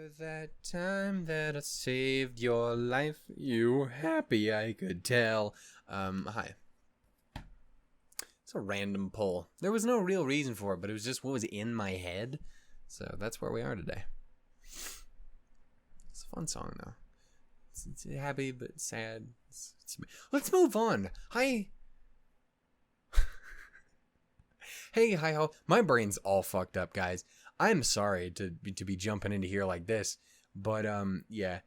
That time that I saved your life, you happy I could tell. Hi. It's a random poll. There was no real reason for it, but it was just what was in my head. So that's where we are today. It's a fun song, though. It's happy but sad. Let's move on. Hi. Hey, hi-ho. My brain's all fucked up, guys. I'm sorry to be jumping into here like this, but yeah.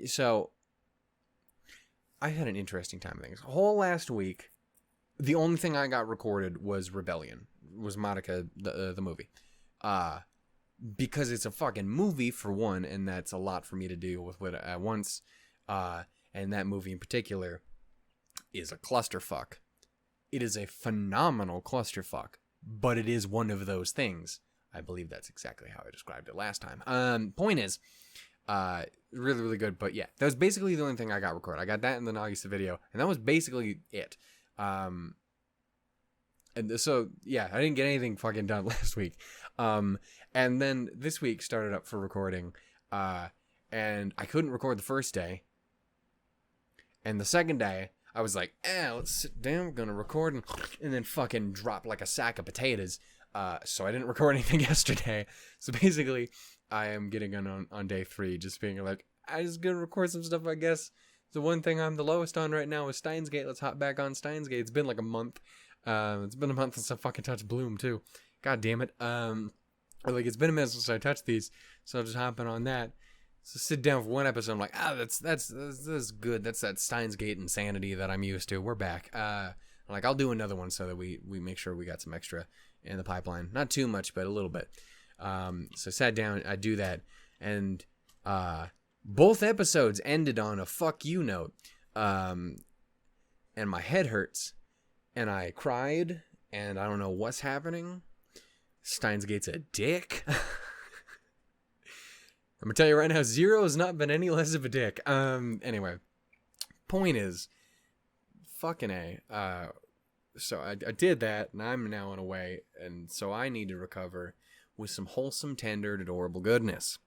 So I had an interesting time of things. Whole last week, the only thing I got recorded was Rebellion, was Monica the movie, because it's a fucking movie for one, and that's a lot for me to deal with at once. And that movie in particular is a clusterfuck. It is a phenomenal clusterfuck, but it is one of those things. I believe that's exactly how I described it last time. Point is, really, really good. But yeah, that was basically the only thing I got recorded. I got that in the Nagisa video, and that was basically it. And so, yeah, I didn't get anything fucking done last week. And then this week started up for recording, and I couldn't record the first day. And the second day, I was like, let's sit down, we're gonna record, and then fucking drop like a sack of potatoes. So I didn't record anything yesterday. So basically, I am getting on day 3, just being like, I just gonna record some stuff, I guess. The one thing I'm the lowest on right now is Steins Gate. Let's hop back on Steins Gate. It's been like a month. It's been a month since I fucking touched Bloom, too. God damn it. It's been a minute since I touched these, so I'm just hopping on that. So sit down for one episode. I'm like, that's good. That's that Steins Gate insanity that I'm used to. We're back. I'll do another one so that we make sure we got some extra in the pipeline. Not too much, but a little bit. So I sat down, I do that, and both episodes ended on a fuck you note. And my head hurts, and I cried, and I don't know what's happening. Steins Gate's a dick. I'm gonna tell you right now, Zero has not been any less of a dick. Anyway, point is, fucking A. So I did that, and I'm now on a way, and so I need to recover with some wholesome, tender, adorable goodness.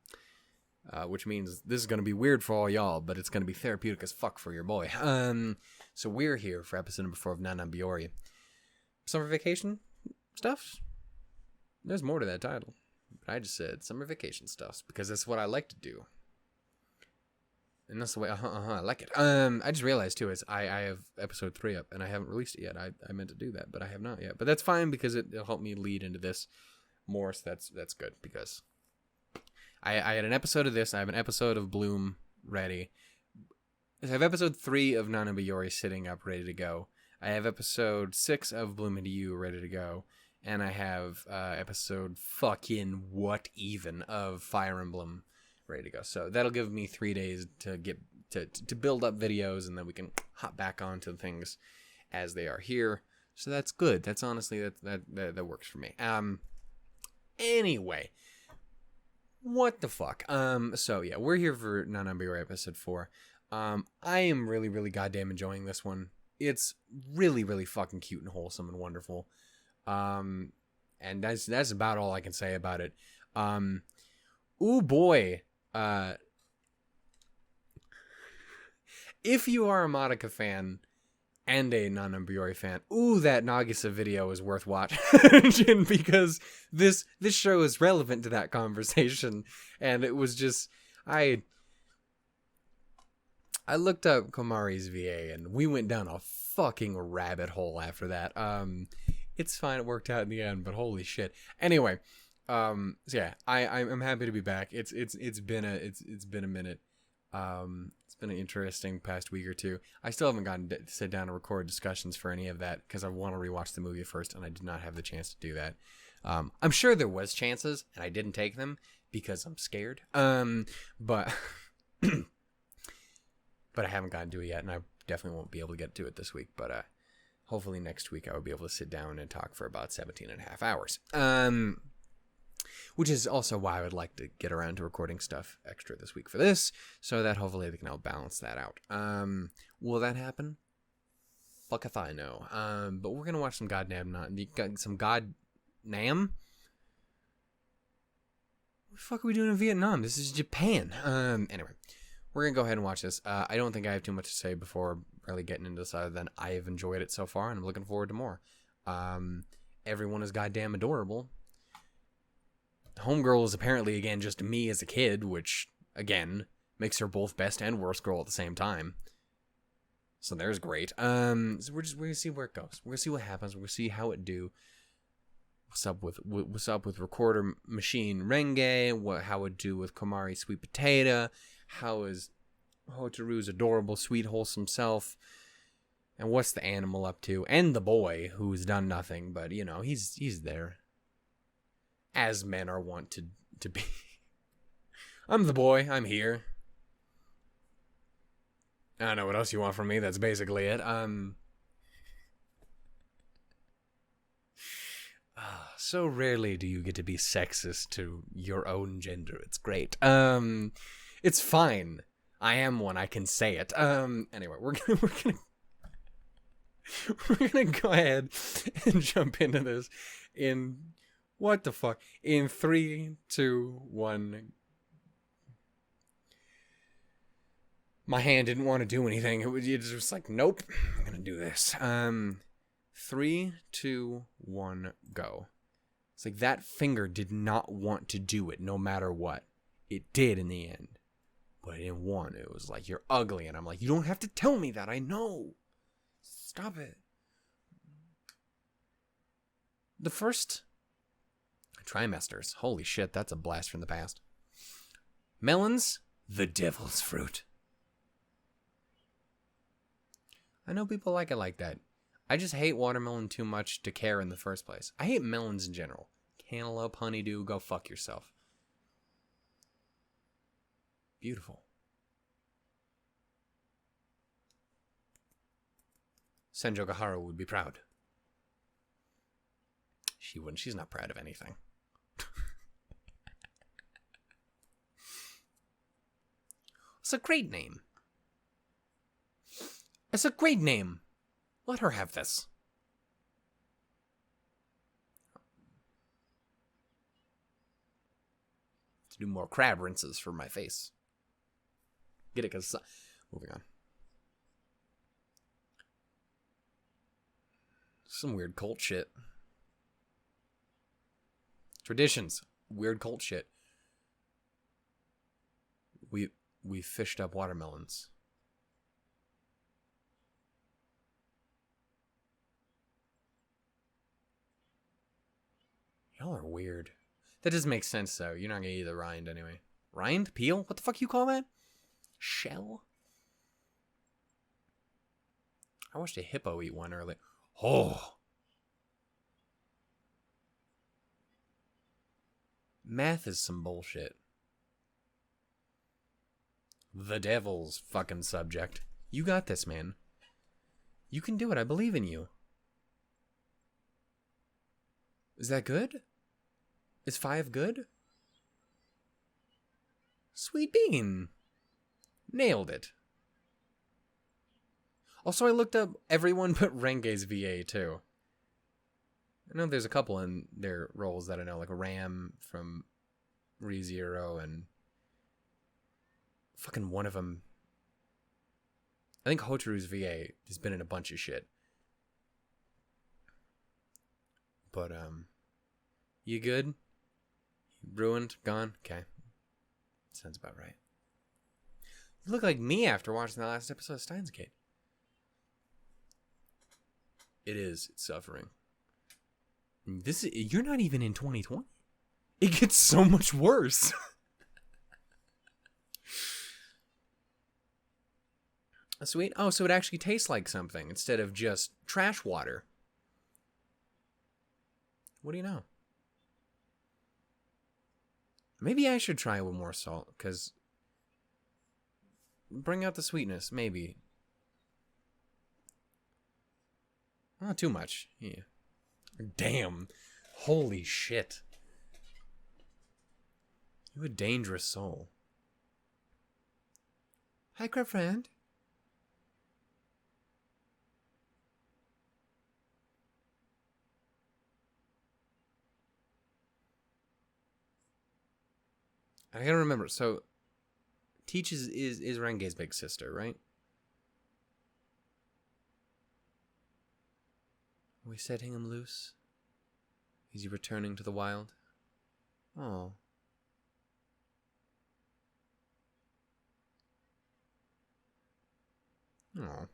Which means this is gonna be weird for all y'all, but it's gonna be therapeutic as fuck for your boy. So we're here for episode number 4 of Non Non Biyori. Summer vacation stuff? There's more to that title. But I just said summer vacation stuff because that's what I like to do. And that's the way I like it. I just realized too is I have episode 3 up and I haven't released it yet. I meant to do that, but I have not yet. But that's fine because it'll help me lead into this more. So that's good because I had an episode of this. I have an episode of Bloom ready. I have episode 3 of Non Non Biyori sitting up ready to go. I have episode 6 of Bloom Into You ready to go. And I have episode fucking what even of Fire Emblem ready to go. So that'll give me 3 days to get to build up videos, and then we can hop back onto the things as they are here. So that's good. That's honestly that works for me. Anyway, what the fuck? So yeah, we're here for Non Non Biyori episode 4. I am really, really goddamn enjoying this one. It's really, really fucking cute and wholesome and wonderful. And that's about all I can say about it. Ooh boy. If you are a Monica fan and a Non Non Biyori fan, that Nagisa video is worth watching because this show is relevant to that conversation. And it was just, I looked up Komari's VA and we went down a fucking rabbit hole after that. It's fine. It worked out in the end, but holy shit. Anyway, so yeah, I'm happy to be back. It's been a minute. It's been an interesting past week or two. I still haven't gotten to sit down and record discussions for any of that because I want to rewatch the movie first, and I did not have the chance to do that. I'm sure there was chances, and I didn't take them because I'm scared. But but I haven't gotten to it yet, and I definitely won't be able to get to it this week. But hopefully next week I will be able to sit down and talk for about 17 and a half hours. Which is also why I would like to get around to recording stuff extra this week for this, so that hopefully they can help balance that out. Will that happen? Fuck if I know. But we're gonna watch some goddamn the fuck are we doing in Vietnam? This is Japan. Anyway, we're going to go ahead and watch this. I don't think I have too much to say before really getting into this other than I have enjoyed it so far, and I'm looking forward to more. Everyone is goddamn adorable. Homegirl is apparently, again, just me as a kid, which, again, makes her both best and worst girl at the same time. So there's great. So we're going to see where it goes. We're going to see what happens. We're going to see how it do. What's up with recorder machine Renge? How it do with Komari sweet potato? How is Hotaru's adorable, sweet, wholesome self? And what's the animal up to? And the boy, who's done nothing, but, you know, he's there. As men are wont to be. I'm the boy. I'm here. I don't know what else you want from me. That's basically it. So rarely do you get to be sexist to your own gender. It's great. It's fine. I am one. I can say it. Anyway, we're gonna go ahead and jump into this in what the fuck? In 3, 2, 1. My hand didn't want to do anything. It was just like, nope, I'm gonna do this. 3, 2, 1, go. It's like that finger did not want to do it no matter what. It did in the end. But it didn't want to. It was like, you're ugly. And I'm like, you don't have to tell me that. I know. Stop it. The first trimesters. Holy shit, that's a blast from the past. Melons, the devil's fruit. I know people like it like that. I just hate watermelon too much to care in the first place. I hate melons in general. Cantaloupe, honeydew, go fuck yourself. Beautiful. Senjo Gaharu would be proud. She wouldn't. She's not proud of anything. It's a great name. It's a great name. Let her have this. To do more crab rinses for my face. Get it? Because moving on. Some weird cult shit. Traditions. Weird cult shit. We fished up watermelons. Y'all are weird. That doesn't make sense, though. You're not going to eat the rind anyway. Rind? Peel? What the fuck you call that? Shell? I watched a hippo eat one earlier. Oh! Math is some bullshit. The devil's fucking subject. You got this, man. You can do it. I believe in you. Is that good? Is 5 good? Sweet bean. Nailed it. Also, I looked up everyone but Renge's VA, too. I know there's a couple in their roles that I know, like Ram from ReZero and fucking one of them. I think Hotaru's VA has been in a bunch of shit. But, you good? Ruined? Gone? Okay. Sounds about right. You look like me after watching the last episode of Steins Gate. It is. It's suffering. You're not even in 2020. It gets so much worse. Sweet. Oh, so it actually tastes like something instead of just trash water. What do you know? Maybe I should try it with more salt, because bring out the sweetness, maybe. Not too much. Yeah. Damn. Holy shit. You a dangerous soul. Hi, crab friend. I gotta remember. So, Teach is Renge's big sister, right? Are we setting him loose? Is he returning to the wild? Oh. Oh.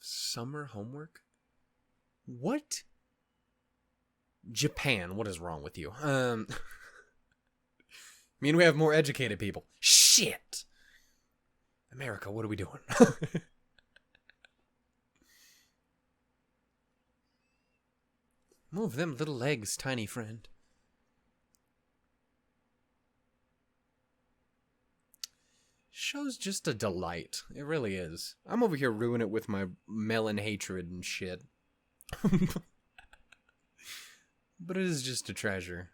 Summer homework? What? Japan, what is wrong with you? I mean, we have more educated people. Shit! America, what are we doing? Move them little legs, tiny friend. Show's just a delight. It really is. I'm over here ruining it with my melon hatred and shit. But it is just a treasure.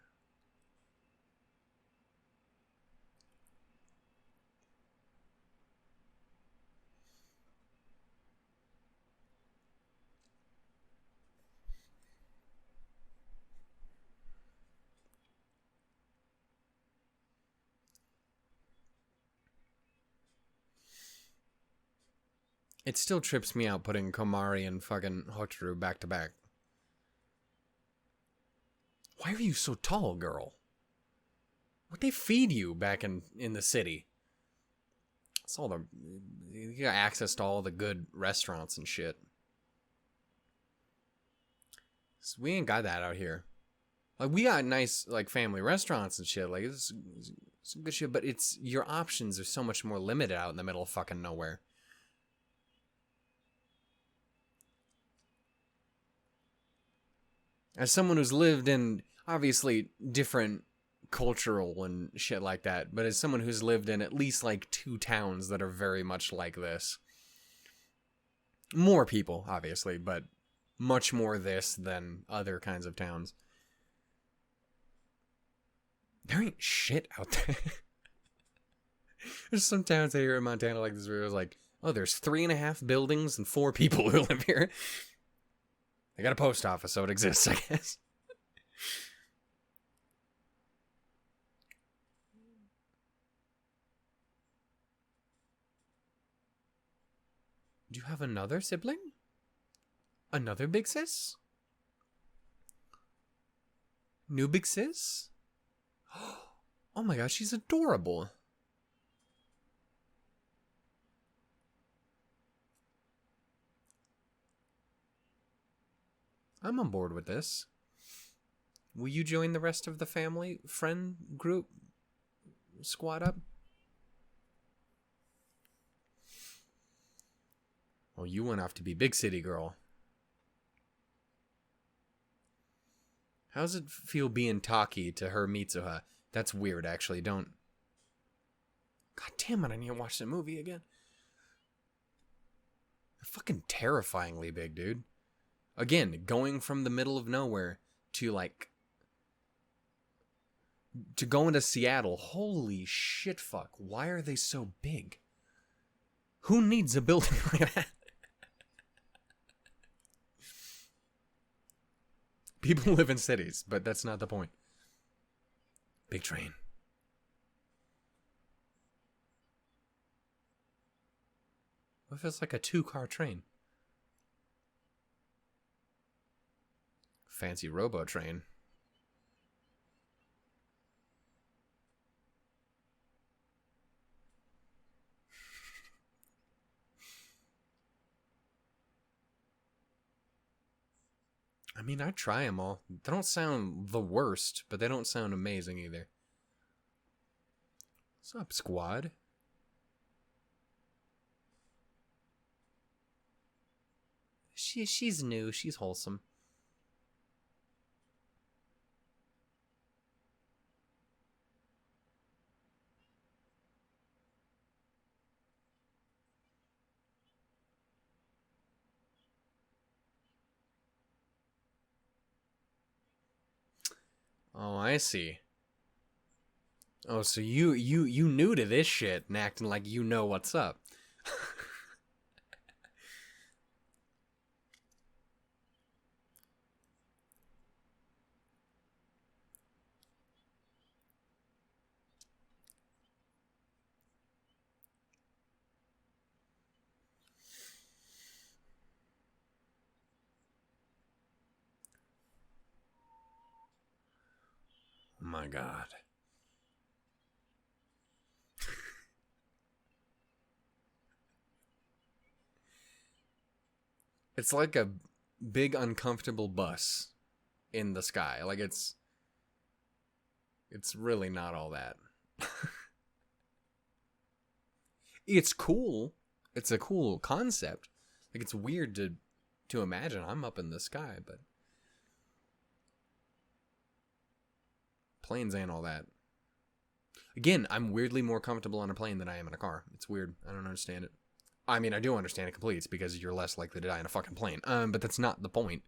It still trips me out putting Komari and fucking Hotaru back to back. Why are you so tall, girl? What they feed you back in the city? It's all the... You got access to all the good restaurants and shit. So we ain't got that out here. Like, we got nice, like, family restaurants and shit. Like, it's some good shit, but it's... Your options are so much more limited out in the middle of fucking nowhere. As someone who's lived in, obviously, different cultural and shit like that, but as someone who's lived in at least, like, 2 towns that are very much like this. More people, obviously, but much more this than other kinds of towns. There ain't shit out there. There's some towns here in Montana like this where it was like, oh, there's 3.5 buildings and 4 people who live here. They got a post office, so it exists, I guess. Do you have another sibling? Another big sis? New big sis? Oh my gosh, she's adorable. I'm on board with this. Will you join the rest of the family friend group squad up? Oh, you went off to be big city girl. How's it feel being Taki to her Mitsuha? That's weird, actually. Don't... God damn it, I need to watch the movie again. They're fucking terrifyingly big, dude. Again, going from the middle of nowhere to, like... To go into Seattle. Holy shit, fuck. Why are they so big? Who needs a building like that? People live in cities, but that's not the point. Big train. What if it's like a 2-car train? Fancy robo train. I mean, I'd try them all. They don't sound the worst, but they don't sound amazing either. What's up, squad? She's new. She's wholesome. Oh, I see. Oh, so you new to this shit and acting like you know what's up. Oh my god. It's like a big uncomfortable bus in the sky. Like it's really not all that. It's cool. It's a cool concept. Like it's weird to imagine I'm up in the sky, but planes ain't all that. Again, I'm weirdly more comfortable on a plane than I am in a car. It's weird. I don't understand it. I mean, I do understand it completely. It's because you're less likely to die in a fucking plane. But that's not the point.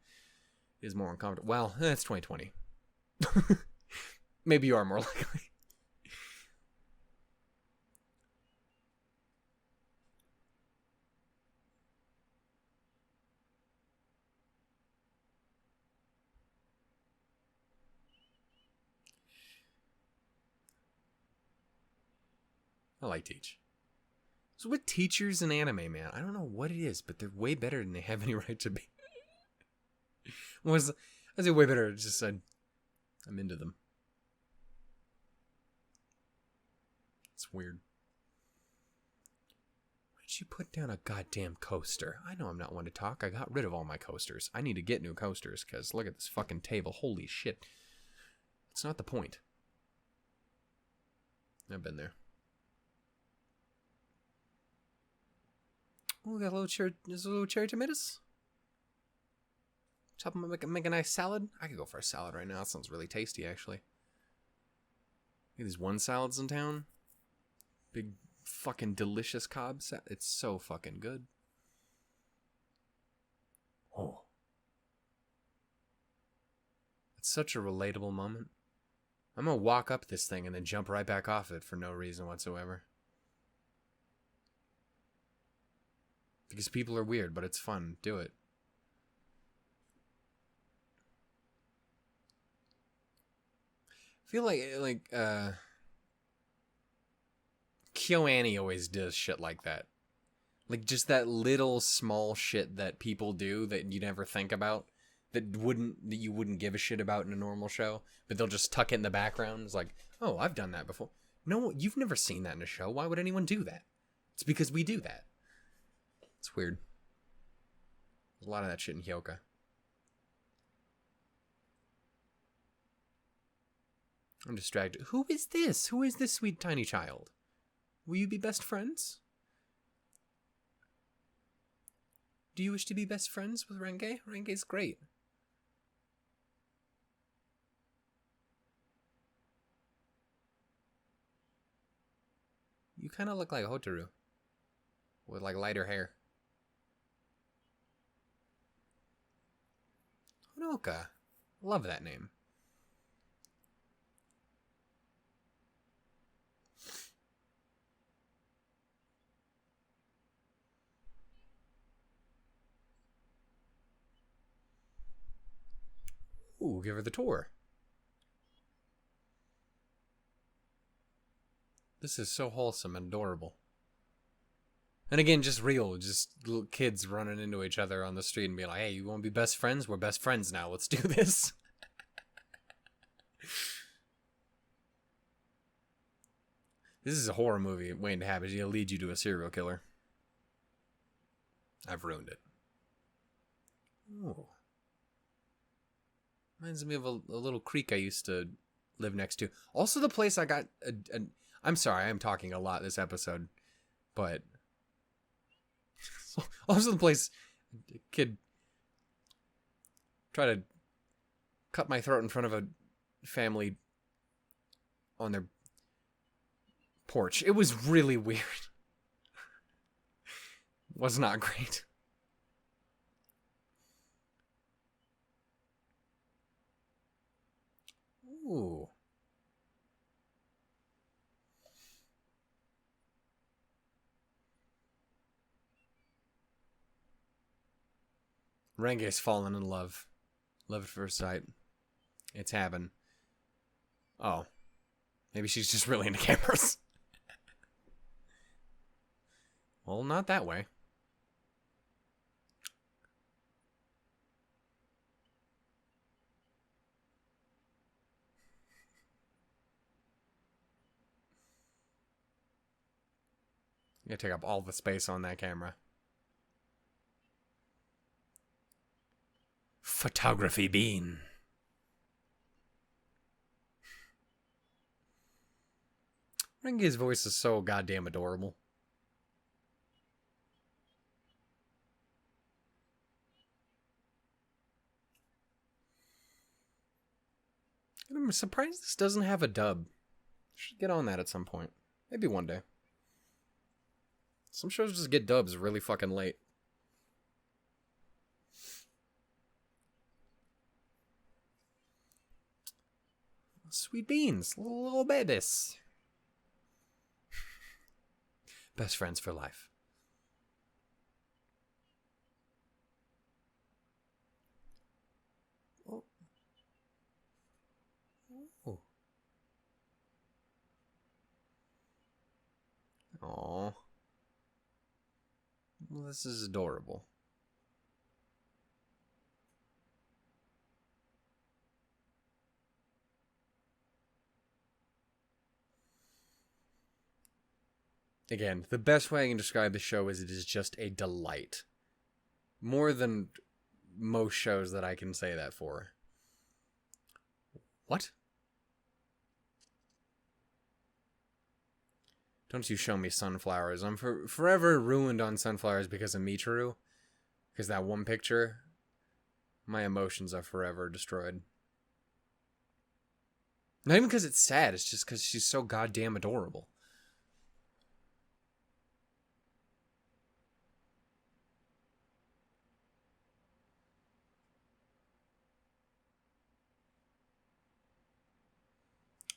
It is more uncomfortable. Well, it's 2020. Maybe you are more likely. I like Teach. So with teachers in anime, man, I don't know what it is, but they're way better than they have any right to be. I say way better. It's just I'm into them. It's weird. Why did you put down a goddamn coaster? I know I'm not one to talk. I got rid of all my coasters. I need to get new coasters because look at this fucking table. Holy shit. It's not the point. I've been there. Oh, we got a little cherry. There's a little cherry tomatoes. Chop them, make a nice salad. I could go for a salad right now. That sounds really tasty, actually. Look at these one salads in town. Big fucking delicious Cobb salad. It's so fucking good. Oh. It's such a relatable moment. I'm gonna walk up this thing and then jump right back off it for no reason whatsoever. Because people are weird, but it's fun. Do it. I feel like KyoAni always does shit like that. Like just that little small shit that people do that you never think about. That you wouldn't give a shit about in a normal show, but they'll just tuck it in the background. It's like, oh, I've done that before. No, you've never seen that in a show. Why would anyone do that? It's because we do that. It's weird. There's a lot of that shit in Hyoka. I'm distracted. Who is this? Who is this sweet tiny child? Will you be best friends? Do you wish to be best friends with Renge? Renge's great. You kind of look like Hotaru. With like lighter hair. Honoka. Love that name. Ooh, give her the tour. This is so wholesome and adorable. And again, just real. Just little kids running into each other on the street and being like, hey, you want to be best friends? We're best friends now. Let's do this. This is a horror movie waiting to happen. It'll lead you to a serial killer. I've ruined it. Ooh. Reminds me of a little creek I used to live next to. Also the place I got... I'm sorry, I'm talking a lot this episode. But... Also the place... A kid... tried to cut my throat in front of a family on their porch. It was really weird. Was not great. Ooh. Renge's fallen in love. Love at first sight. It's happened. Oh. Maybe she's just really into cameras. Well, not that way. You gotta take up all the space on that camera. Photography bean. Renge's voice is so goddamn adorable. I'm surprised this doesn't have a dub. Should get on that at some point. Maybe one day. Some shows just get dubs really fucking late. Sweet beans, little babies. Best friends for life. Oh. Oh. Aww. Well, this is adorable. Again, the best way I can describe the show is it is just a delight. More than most shows that I can say that for. What? Don't you show me sunflowers. I'm forever ruined on sunflowers because of Michiru. Because that one picture, my emotions are forever destroyed. Not even because it's sad, it's just because she's so goddamn adorable.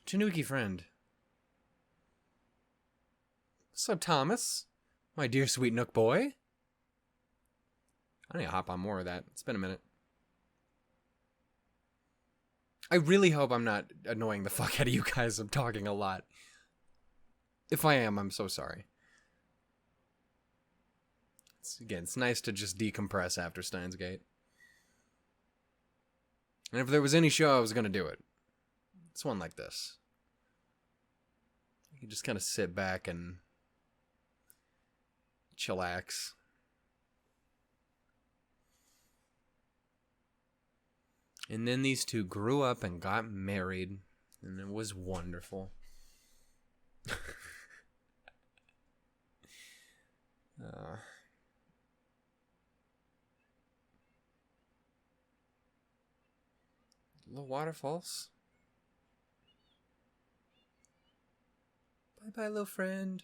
Tanuki friend. What's up, Thomas? My dear sweet Nook boy. I need to hop on more of that. It's been a minute. I really hope I'm not annoying the fuck out of you guys. I'm talking a lot. If I am, I'm so sorry. It's nice to just decompress after Steins Gate. And if there was any show, I was going to do it. It's one like this. You can just kind of sit back and chillax. And then these two grew up and got married, and it was wonderful. Little waterfalls. Bye-bye, little friend.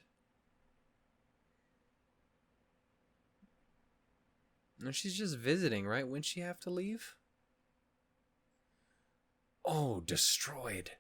No, she's just visiting, right? Wouldn't she have to leave? Oh, destroyed.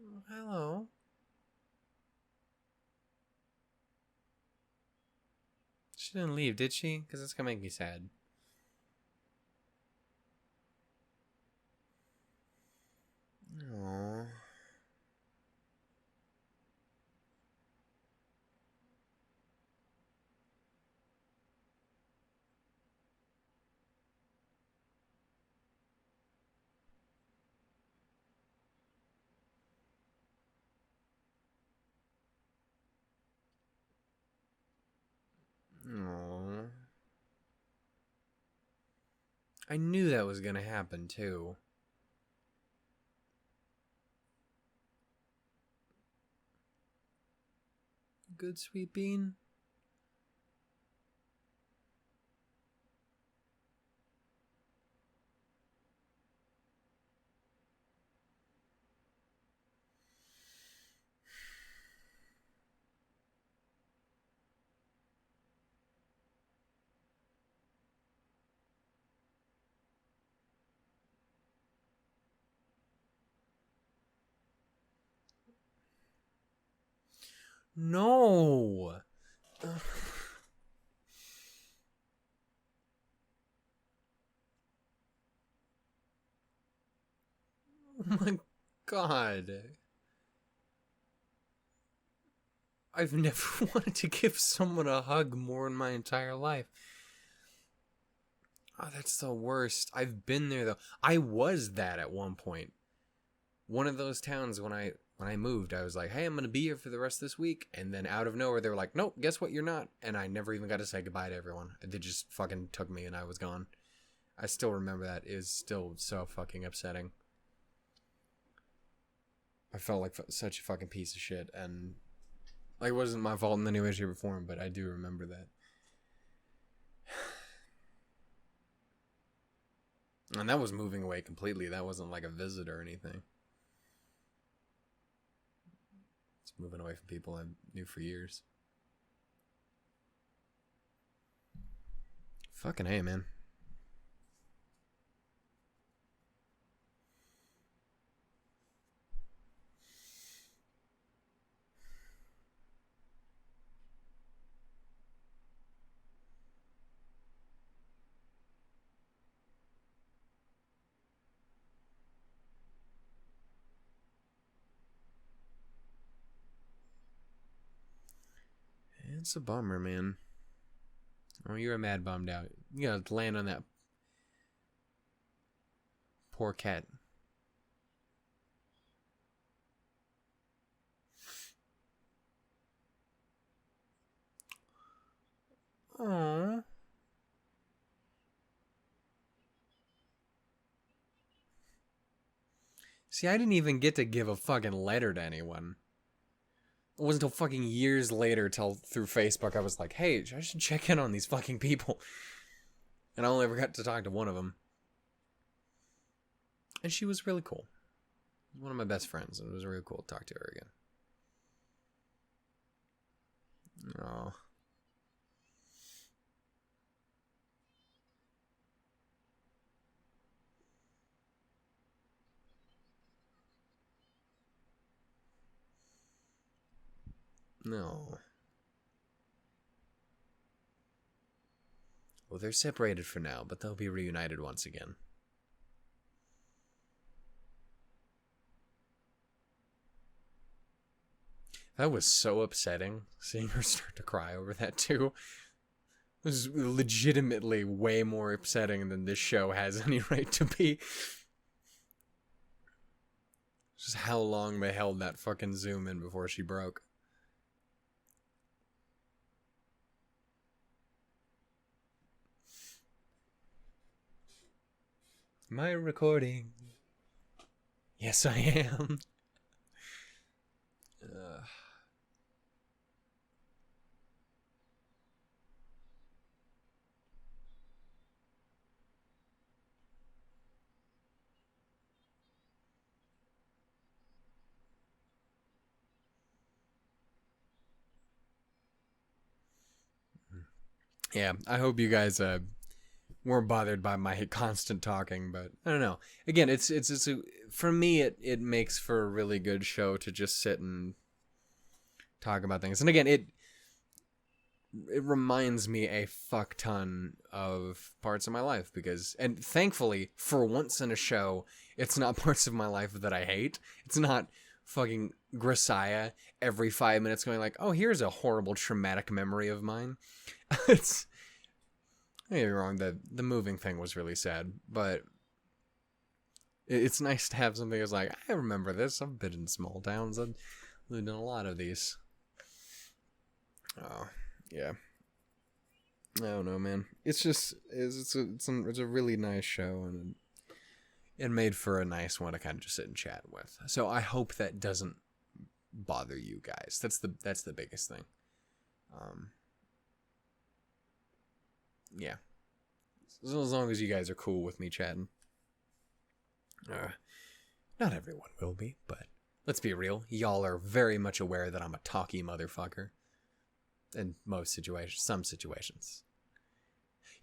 Oh, hello. She didn't leave, did she? Because it's going to make me sad. Aww. I knew that was gonna happen too. Good, sweet bean. No. Oh my god. I've never wanted to give someone a hug more in my entire life. Oh, that's the worst. I've been there though. I was that at one point. One of those towns when I moved, I was like, "Hey, I'm gonna be here for the rest of this week," and then out of nowhere, they were like, "Nope, guess what? You're not." And I never even got to say goodbye to everyone. They just fucking took me, and I was gone. I still remember that. It was still so fucking upsetting. I felt like such a fucking piece of shit, and like, it wasn't my fault in any way, shape, or form, but I do remember that. And that was moving away completely. That wasn't like a visit or anything. It's moving away from people I knew for years. Fucking hey, man. It's a bummer, man. Oh, you're a mad bummed out. You gotta land on that poor cat. Aww. See, I didn't even get to give a fucking letter to anyone. It wasn't until fucking years later, through Facebook, I was like, hey, I should check in on these fucking people. And I only ever got to talk to one of them. And she was really cool. One of my best friends, and it was really cool to talk to her again. Oh. No. Well, they're separated for now, but they'll be reunited once again. That was so upsetting, seeing her start to cry over that, too. It was legitimately way more upsetting than this show has any right to be. Just how long they held that fucking zoom in before she broke. Am I recording? Yes, I am. Yeah, I hope you guys weren't bothered by my constant talking, but I don't know. Again, it's for me it makes for a really good show to just sit and talk about things. And again, it reminds me a fuck ton of parts of my life, because, and thankfully, for once in a show, it's not parts of my life that I hate. It's not fucking Grisaya every 5 minutes going like, oh, here's a horrible traumatic memory of mine. It's, don't get me wrong, the moving thing was really sad, but it's nice to have something that's like, I remember this. I've been in small towns. I've lived in a lot of these. Oh, yeah. I don't know, man. It's just it's a really nice show, and it made for a nice one to kind of just sit and chat with. So I hope that doesn't bother you guys. That's the biggest thing. Yeah. So as long as you guys are cool with me chatting. Not everyone will be, but let's be real. Y'all are very much aware that I'm a talky motherfucker. In most situations. Some situations.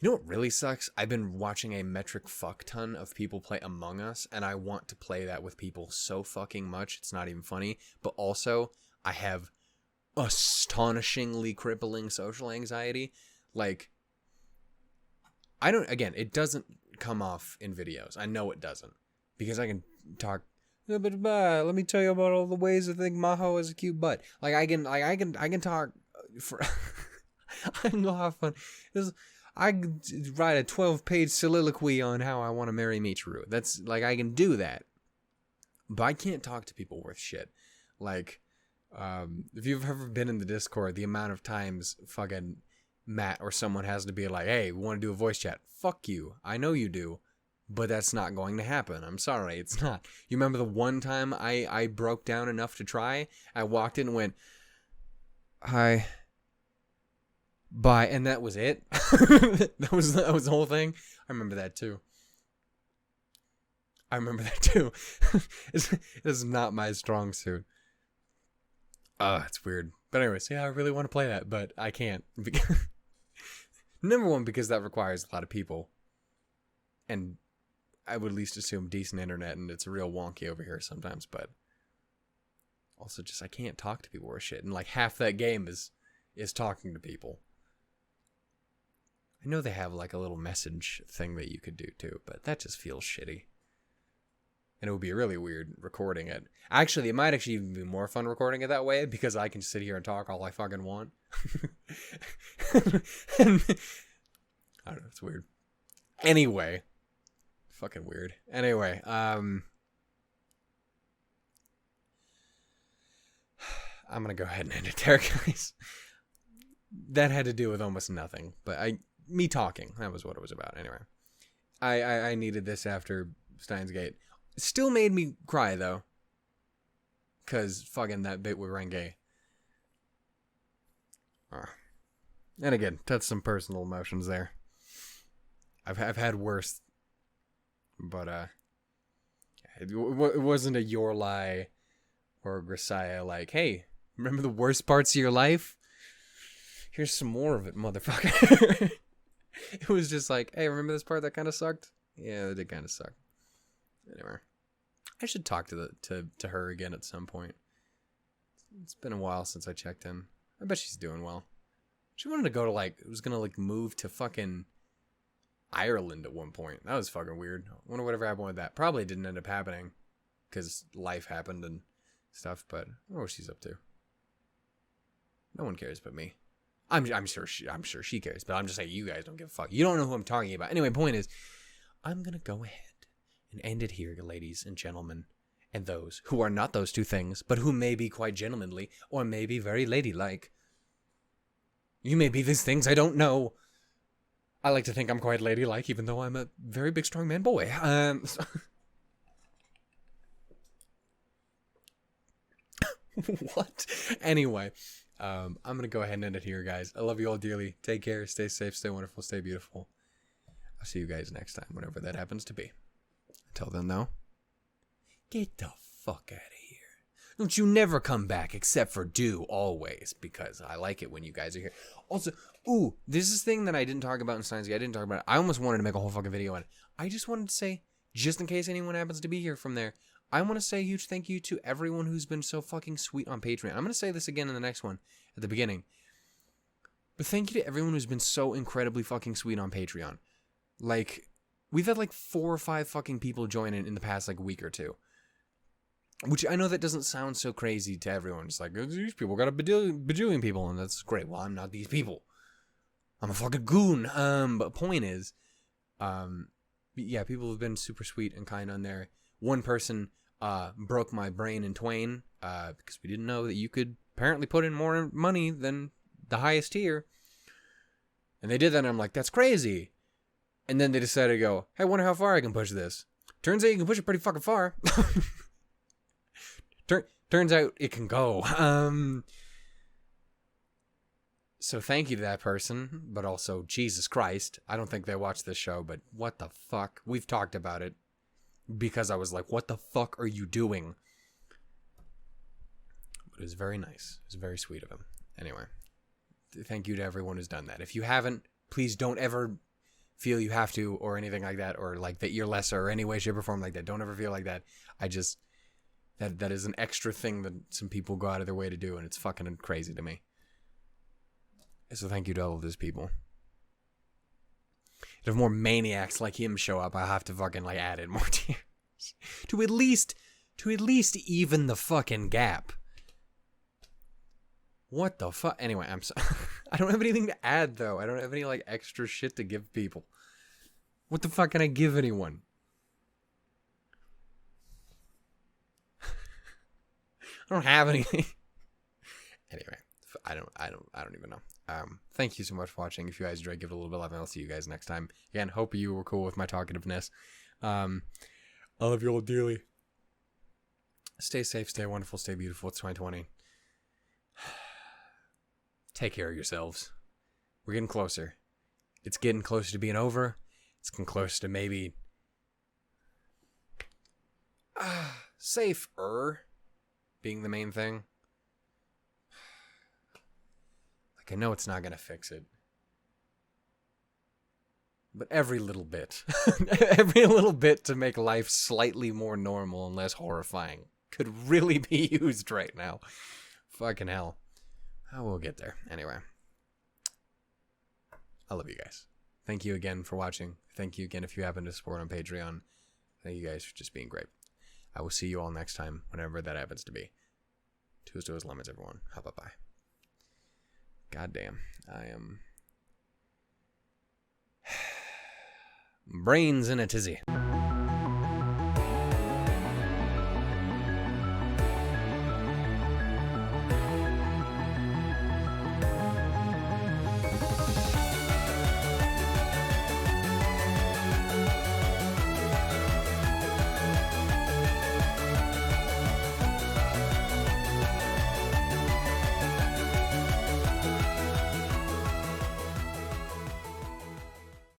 You know what really sucks? I've been watching a metric fuck ton of people play Among Us, and I want to play that with people so fucking much, it's not even funny. But also, I have astonishingly crippling social anxiety. Like, it doesn't come off in videos. I know it doesn't. Because I can talk, let me tell you about all the ways I think Maho is a cute butt. Like, I can talk for, I can go have fun. I can write a 12-page soliloquy on how I want to marry Michiru. That's, like, I can do that. But I can't talk to people worth shit. Like, if you've ever been in the Discord, the amount of times fucking Matt or someone has to be like, hey, we want to do a voice chat. Fuck you. I know you do. But that's not going to happen. I'm sorry, it's not. You remember the one time I broke down enough to try? I walked in and went, hi, bye, and that was it. that was the whole thing. I remember that too. This is not my strong suit. It's weird. But anyways, yeah, I really want to play that, but I can't. Number one, because that requires a lot of people. And I would at least assume decent internet, and it's real wonky over here sometimes, but also just I can't talk to people or shit, and like half that game is talking to people. I know they have like a little message thing that you could do too, but that just feels shitty. And it would be really weird recording it. Actually, it might actually even be more fun recording it that way, because I can sit here and talk all I fucking want. And, I don't know, it's weird. Anyway. Fucking weird. Anyway, I'm gonna go ahead and end it there, guys. That had to do with almost nothing, but me talking, that was what it was about. Anyway, I needed this after Steins Gate. It still made me cry though, cause fucking that bit with Renge. And again, touched some personal emotions there. I've had worse. But, it wasn't a your lie or a Grisaya like, hey, remember the worst parts of your life? Here's some more of it, motherfucker. It was just like, hey, remember this part that kind of sucked? Yeah, that did kind of suck. Anyway, I should talk to her again at some point. It's been a while since I checked in. I bet she's doing well. She wanted to go to was gonna move to fucking Ireland at one point. That was fucking weird. I wonder whatever happened with that. Probably didn't end up happening because life happened and stuff, but I don't know what she's up to. No one cares but me. I'm sure she cares, but I'm just saying you guys don't give a fuck. You don't know who I'm talking about. Anyway, point is, I'm gonna go ahead and end it here, ladies and gentlemen, and those who are not those two things, but who may be quite gentlemanly or may be very ladylike. You may be these things, I don't know. I like to think I'm quite ladylike, even though I'm a very big, strong man boy. What? Anyway, I'm going to go ahead and end it here, guys. I love you all dearly. Take care. Stay safe. Stay wonderful. Stay beautiful. I'll see you guys next time, whenever that happens to be. Until then, though, get the fuck out of here. Don't you never come back except for do always, because I like it when you guys are here. Also, this is a thing that I didn't talk about in Steins Gate. I didn't talk about it. I almost wanted to make a whole fucking video on it. I just wanted to say, just in case anyone happens to be here from there, I want to say a huge thank you to everyone who's been so fucking sweet on Patreon. I'm going to say this again in the next one at the beginning. But thank you to everyone who's been so incredibly fucking sweet on Patreon. Like, we've had 4 or 5 fucking people join in the past week or two. Which I know that doesn't sound so crazy to everyone. It's like, these people got a bajillion people, and that's great. Well, I'm not these people. I'm a fucking goon. But point is, yeah, people have been super sweet and kind on there. One person broke my brain in twain because we didn't know that you could apparently put in more money than the highest tier. And they did that, and I'm like, that's crazy. And then they decided to go, hey, I wonder how far I can push this. Turns out you can push it pretty fucking far. Turns out it can go. So thank you to that person, but also, Jesus Christ. I don't think they watched this show, but what the fuck? We've talked about it because I was like, what the fuck are you doing? But it was very nice. It was very sweet of him. Anyway, thank you to everyone who's done that. If you haven't, please don't ever feel you have to or anything like that, or like that you're lesser or any way, shape, or form like that. Don't ever feel like that. That is an extra thing that some people go out of their way to do, and it's fucking crazy to me. So thank you to all of those people. If more maniacs like him show up, I'll have to fucking like add in more tears. to at least even the fucking gap. What the fuck? Anyway, I'm sorry. I don't have anything to add though. I don't have any like extra shit to give people. What the fuck can I give anyone? I don't have anything. Anyway, I don't even know. Thank you so much for watching. If you guys enjoyed, give it a little bit of love, and I'll see you guys next time. Again, hope you were cool with my talkativeness. I love you all dearly. Stay safe, stay wonderful, stay beautiful. It's 2020. Take care of yourselves. We're getting closer. It's getting closer to being over. It's getting close to maybe safer being the main thing. Like, I know it's not going to fix it. But every little bit, every little bit to make life slightly more normal and less horrifying could really be used right now. Fucking hell. Oh, we'll get there. Anyway. I love you guys. Thank you again for watching. Thank you again if you happen to support on Patreon. Thank you guys for just being great. I will see you all next time, whenever that happens to be. Toes, lemons, everyone. Bye-bye. Goddamn. I am... brains in a tizzy.